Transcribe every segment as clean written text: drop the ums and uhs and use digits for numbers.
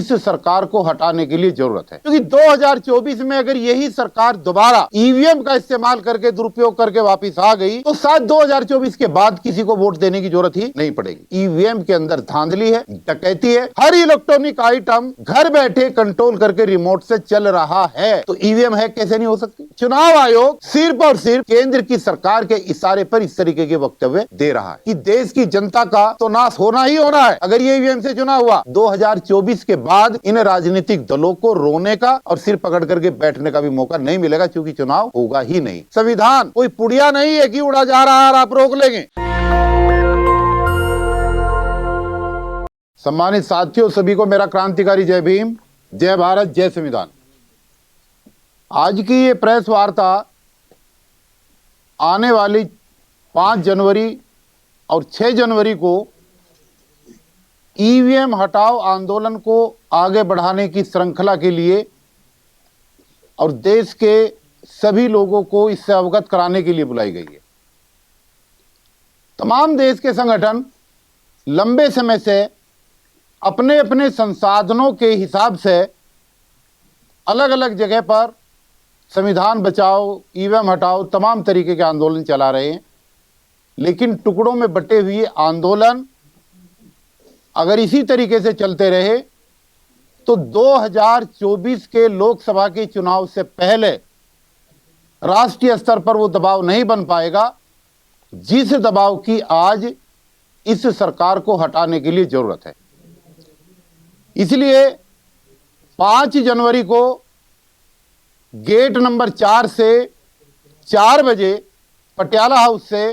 इस सरकार को हटाने के लिए जरूरत है, क्योंकि 2024 में अगर यही सरकार दोबारा ईवीएम का इस्तेमाल करके दुरुपयोग करके वापस आ गई तो शायद 2024 के बाद किसी को वोट देने की जरूरत ही नहीं पड़ेगी। ईवीएम के अंदर धांधली है, डकैती है, हर इलेक्ट्रॉनिक आइटम घर बैठे कंट्रोल करके रिमोट से चल रहा है, तो ईवीएम है कैसे नहीं हो सकती। चुनाव आयोग सिर्फ और सिर्फ केंद्र की सरकार के इशारे पर इस तरीके के वक्तव्य दे रहा है कि देश की जनता का तो नाश होना ही होना है अगर ये ईवीएम से चुनाव हुआ। 2024 के बाद इन राजनीतिक दलों को रोने का और सिर पकड़ करके बैठने का भी मौका नहीं मिलेगा, क्योंकि चुनाव होगा ही नहीं। संविधान कोई पुड़िया नहीं है कि उड़ा जा रहा है और आप रोक लेंगे। सम्मानित साथियों, सभी को मेरा क्रांतिकारी जय भीम, जय भारत, जय संविधान। आज की ये प्रेस वार्ता आने वाली 5 जनवरी और 6 जनवरी को ईवीएम हटाओ आंदोलन को आगे बढ़ाने की श्रृंखला के लिए और देश के सभी लोगों को इससे अवगत कराने के लिए बुलाई गई है। तमाम देश के संगठन लंबे समय से अपने अपने संसाधनों के हिसाब से अलग अलग जगह पर संविधान बचाओ, ईवीएम हटाओ, तमाम तरीके के आंदोलन चला रहे हैं। लेकिन टुकड़ों में बटे हुए आंदोलन अगर इसी तरीके से चलते रहे तो 2024 के लोकसभा के चुनाव से पहले राष्ट्रीय स्तर पर वो दबाव नहीं बन पाएगा जिस दबाव की आज इस सरकार को हटाने के लिए जरूरत है। इसलिए 5 जनवरी को गेट नंबर 4 से 4 बजे पटियाला हाउस से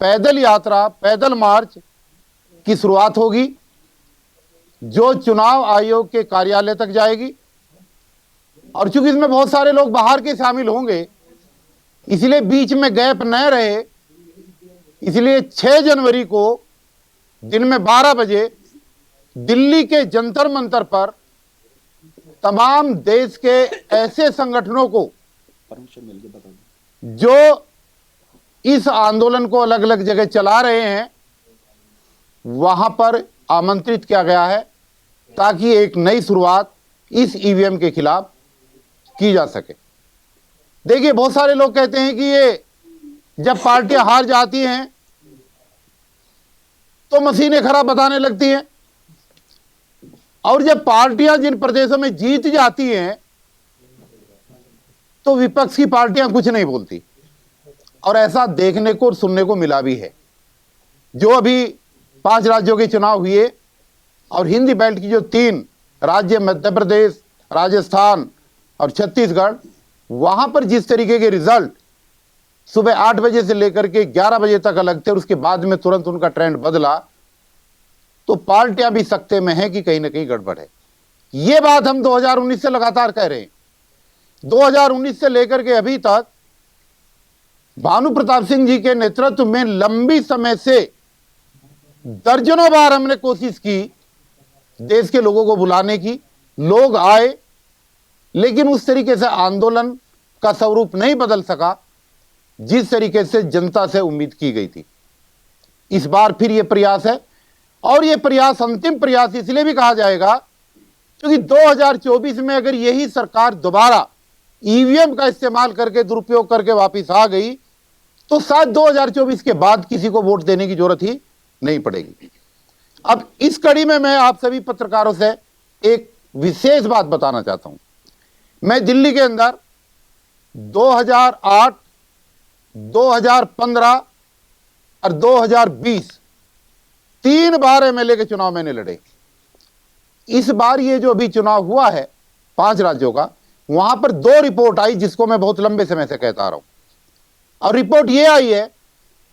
पैदल यात्रा, पैदल मार्च की शुरुआत होगी जो चुनाव आयोग के कार्यालय तक जाएगी। और चूंकि इसमें बहुत सारे लोग बाहर के शामिल होंगे इसलिए बीच में गैप न रहे, इसलिए 6 जनवरी को दिन में 12 बजे दिल्ली के जंतर मंतर पर तमाम देश के ऐसे संगठनों को जो इस आंदोलन को अलग अलग जगह चला रहे हैं वहां पर आमंत्रित किया गया है ताकि एक नई शुरुआत इस ईवीएम के खिलाफ की जा सके। देखिए, बहुत सारे लोग कहते हैं कि ये जब पार्टियां हार जाती हैं तो मशीनें खराब बताने लगती हैं और जब पार्टियां जिन प्रदेशों में जीत जाती हैं तो विपक्ष की पार्टियां कुछ नहीं बोलती। और ऐसा देखने को और सुनने को मिला भी है। जो अभी 5 राज्यों के चुनाव हुए और हिंदी बेल्ट की जो 3 राज्य मध्य प्रदेश, राजस्थान और छत्तीसगढ़, वहां पर जिस तरीके के रिजल्ट सुबह 8 बजे से लेकर के 11 बजे तक अलग थे और उसके बाद में तुरंत उनका ट्रेंड बदला, तो पार्टियां भी सकते में हैं कि कहीं ना कहीं गड़बड़ है। यह बात हम 2019 से लगातार कह रहे हैं। 2019 से लेकर के अभी तक भानु प्रताप सिंह जी के नेतृत्व में लंबी समय से दर्जनों बार हमने कोशिश की देश के लोगों को बुलाने की, लोग आए लेकिन उस तरीके से आंदोलन का स्वरूप नहीं बदल सका जिस तरीके से जनता से उम्मीद की गई थी। इस बार फिर यह प्रयास है और यह प्रयास अंतिम प्रयास इसलिए भी कहा जाएगा क्योंकि 2024 में अगर यही सरकार दोबारा ईवीएम का इस्तेमाल करके दुरुपयोग करके वापस आ गई तो शायद 2024 के बाद किसी को वोट देने की जरूरत ही नहीं पड़ेगी। अब इस कड़ी में मैं आप सभी पत्रकारों से एक विशेष बात बताना चाहता हूं। मैं दिल्ली के अंदर 2008, 2015 और 2020 3 बार एमएलए के चुनाव मैंने लड़े। इस बार ये जो अभी चुनाव हुआ है 5 राज्यों का, वहां पर 2 रिपोर्ट आई जिसको मैं बहुत लंबे समय से कहता रहा हूं। और रिपोर्ट ये आई है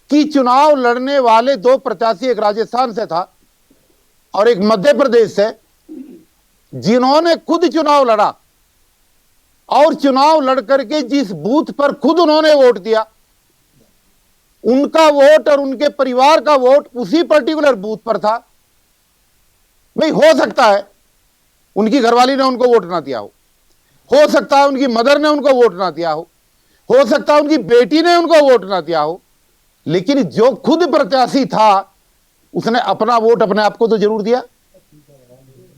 कि चुनाव लड़ने वाले 2 प्रत्याशी, एक राजस्थान से था और एक मध्य प्रदेश से, जिन्होंने खुद चुनाव लड़ा और चुनाव लड़कर के जिस बूथ पर खुद उन्होंने वोट दिया, उनका वोट और उनके परिवार का वोट उसी पर्टिकुलर बूथ पर था। भाई, हो सकता है उनकी घरवाली ने उनको वोट ना दिया हो सकता है उनकी मदर ने उनको वोट ना दिया हो सकता है उनकी बेटी ने उनको वोट ना दिया हो, लेकिन जो खुद प्रत्याशी था उसने अपना वोट अपने आप को तो जरूर दिया।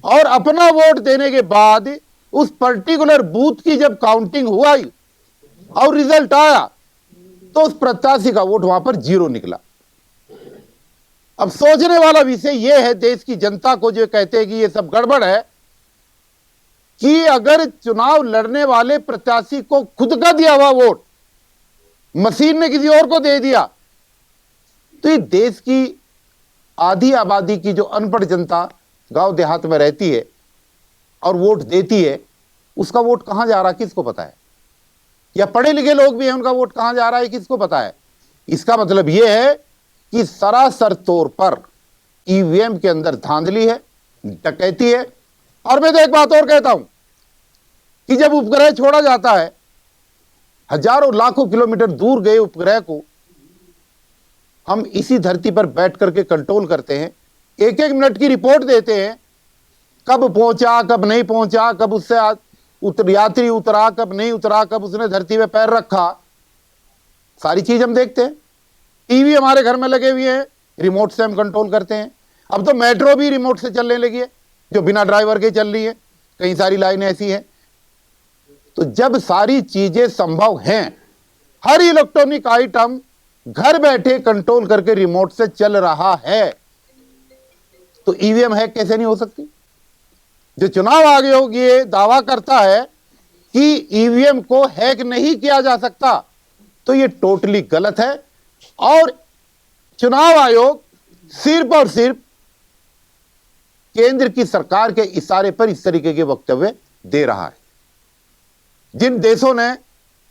और अपना वोट देने के बाद उस पर्टिकुलर बूथ की जब काउंटिंग हुआ और रिजल्ट आया तो उस प्रत्याशी का वोट वहां पर 0 निकला। अब सोचने वाला विषय यह है देश की जनता को जो कहते हैं कि यह सब गड़बड़ है, कि अगर चुनाव लड़ने वाले प्रत्याशी को खुद का दिया हुआ वोट मशीन ने किसी और को दे दिया, तो ये देश की आधी आबादी की जो अनपढ़ जनता गांव देहात में रहती है और वोट देती है, उसका वोट कहां जा रहा है किसको पता है? या पढ़े लिखे लोग भी हैं, उनका वोट कहां जा रहा है किसको पता है? इसका मतलब यह है कि सरासर तौर पर ईवीएम के अंदर धांधली है, डकैती है। और मैं तो एक बात और कहता हूं कि जब उपग्रह छोड़ा जाता है, हजारों लाखों किलोमीटर दूर गए उपग्रह को हम इसी धरती पर बैठ करके कंट्रोल करते हैं, 1-1 मिनट की रिपोर्ट देते हैं, कब पहुंचा कब नहीं पहुंचा, कब उससे यात्री उतरा कब नहीं उतरा, कब उसने धरती पे पैर रखा, सारी चीज हम देखते हैं। टीवी हमारे घर में लगे हुए हैं, रिमोट से हम कंट्रोल करते हैं। अब तो मेट्रो भी रिमोट से चलने लगी है, जो बिना ड्राइवर के चल रही है, कई सारी लाइनें ऐसी हैं। तो जब सारी चीजें संभव हैं, हर इलेक्ट्रॉनिक आइटम घर बैठे कंट्रोल करके रिमोट से चल रहा है, तो ईवीएम हैक कैसे नहीं हो सकती? जो चुनाव आयोग ये दावा करता है कि ईवीएम को हैक नहीं किया जा सकता, तो ये टोटली गलत है। और चुनाव आयोग सिर्फ और सिर्फ केंद्र की सरकार के इशारे पर इस तरीके के वक्तव्य दे रहा है। जिन देशों ने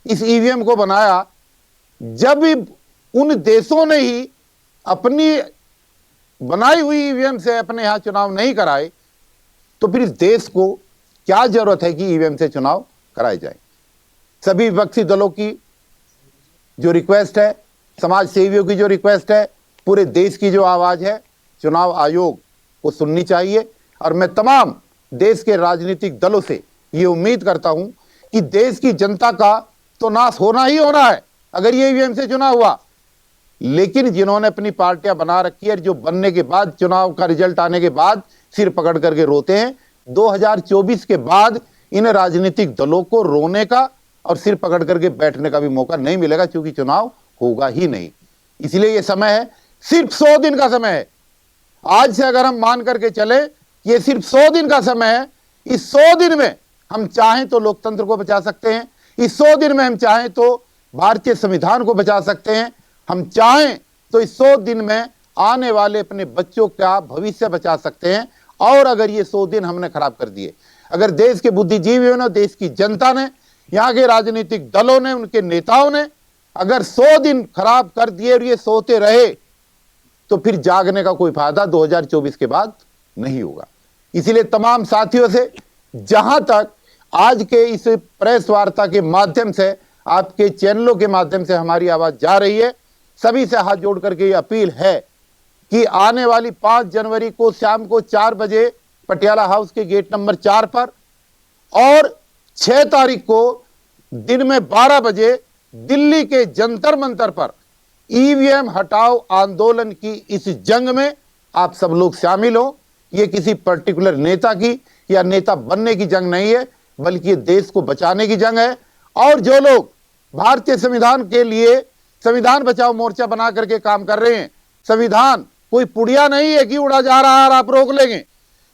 इस ईवीएम को बनाया, जब उन देशों ने ही अपनी बनाई हुई ईवीएम से अपने यहां चुनाव नहीं कराए, तो फिर इस देश को क्या जरूरत है कि ईवीएम से चुनाव कराए जाए? सभी विपक्षी दलों की जो रिक्वेस्ट है, समाज सेवियों की जो रिक्वेस्ट है, पूरे देश की जो आवाज है, चुनाव आयोग को सुननी चाहिए। और मैं तमाम देश के राजनीतिक दलों से ये उम्मीद करता हूं कि देश की जनता का तो नाश होना ही होना है अगर ये ईवीएम से चुनाव हुआ, लेकिन जिन्होंने अपनी पार्टियां बना रखी है, जो बनने के बाद चुनाव का रिजल्ट आने के बाद सिर पकड़ करके रोते हैं, 2024 के बाद इन राजनीतिक दलों को रोने का और सिर पकड़ करके बैठने का भी मौका नहीं मिलेगा, क्योंकि चुनाव होगा ही नहीं। इसलिए यह समय है, सिर्फ 100 दिन का समय है। आज से अगर हम मान करके चले, ये सिर्फ 100 दिन का समय है। इस 100 दिन में हम चाहें तो लोकतंत्र को बचा सकते हैं, इस 100 दिन में हम चाहें तो भारतीय संविधान को बचा सकते हैं, हम चाहें तो इस 100 दिन में आने वाले अपने बच्चों का भविष्य बचा सकते हैं। और अगर ये 100 दिन हमने खराब कर दिए, अगर देश के बुद्धिजीवियों ने, देश की जनता ने, यहाँ के राजनीतिक दलों ने, उनके नेताओं ने अगर 100 दिन खराब कर दिए और ये सोते रहे, तो फिर जागने का कोई फायदा 2024 के बाद नहीं होगा। इसीलिए तमाम साथियों से, जहां तक आज के इस प्रेस वार्ता के माध्यम से, आपके चैनलों के माध्यम से हमारी आवाज जा रही है, सभी से हाथ जोड़ करके ये अपील है कि आने वाली 5 जनवरी को शाम को 4 बजे पटियाला हाउस के गेट नंबर 4 पर और 6 तारीख को दिन में 12 बजे दिल्ली के जंतर मंतर पर ईवीएम हटाओ आंदोलन की इस जंग में आप सब लोग शामिल हो। ये किसी पर्टिकुलर नेता की या नेता बनने की जंग नहीं है, बल्कि ये देश को बचाने की जंग है। और जो लोग भारतीय संविधान के लिए संविधान बचाओ मोर्चा बना करके काम कर रहे हैं, संविधान कोई पुड़िया नहीं है कि उड़ा जा रहा है और आप रोक लेंगे।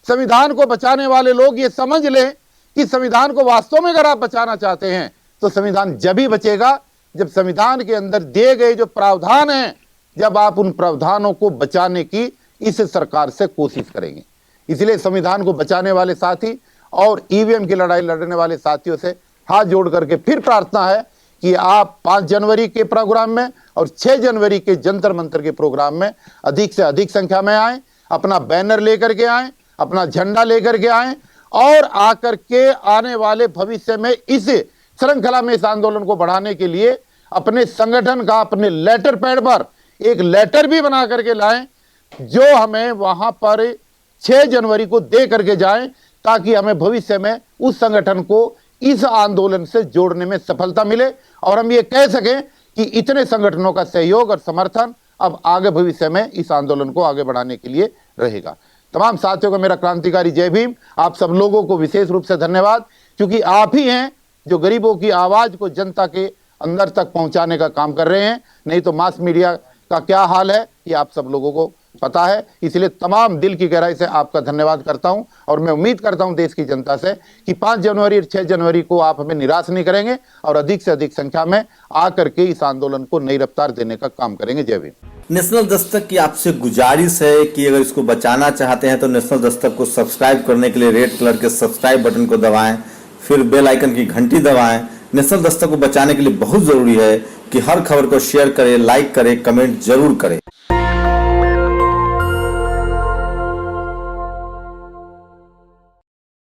संविधान को बचाने वाले लोग ये समझ लें कि संविधान को वास्तव में अगर आप बचाना चाहते हैं तो संविधान जब ही बचेगा जब संविधान के अंदर दिए गए जो प्रावधान हैं, जब आप उन प्रावधानों को बचाने की इस सरकार से कोशिश करेंगे। इसलिए संविधान को बचाने वाले साथी और ईवीएम की लड़ाई लड़ने वाले साथियों से हाथ जोड़ करके फिर प्रार्थना है कि आप 5 जनवरी के प्रोग्राम में और 6 जनवरी के जंतर मंतर के प्रोग्राम में अधिक से अधिक संख्या में आएं, अपना बैनर लेकर के आएं, अपना झंडा लेकर के आएं और आकर के आने वाले भविष्य में इस श्रृंखला में इस आंदोलन को बढ़ाने के लिए अपने संगठन का, अपने लेटर पैड पर एक लेटर भी बना करके लाएं, जो हमें वहां पर 6 जनवरी को दे करके जाएं, ताकि हमें भविष्य में उस संगठन को इस आंदोलन से जोड़ने में सफलता मिले और हम ये कह सकें कि इतने संगठनों का सहयोग और समर्थन अब आगे भविष्य में इस आंदोलन को आगे बढ़ाने के लिए रहेगा। तमाम साथियों को मेरा क्रांतिकारी जय भीम। आप सब लोगों को विशेष रूप से धन्यवाद, क्योंकि आप ही हैं जो गरीबों की आवाज को जनता के अंदर तक पहुंचाने का काम कर रहे हैं। नहीं तो मास मीडिया का क्या हाल है ये आप सब लोगों को पता है। इसलिए तमाम दिल की गहराई से आपका धन्यवाद करता हूं और मैं उम्मीद करता हूं देश की जनता से कि 5 जनवरी और 6 जनवरी को आप हमें निराश नहीं करेंगे और अधिक से अधिक संख्या में आकर के इस आंदोलन को नई रफ्तार देने का काम करेंगे। जय भीम। नेशनल दस्तक की आपसे गुजारिश है कि अगर इसको बचाना चाहते हैं तो नेशनल दस्तक को सब्सक्राइब करने के लिए रेड कलर के सब्सक्राइब बटन को दबाएं, फिर बेल आइकन की घंटी दबाएं। नेशनल दस्तक को बचाने के लिए बहुत जरूरी है कि हर खबर को शेयर करें, लाइक करें, कमेंट जरूर करें।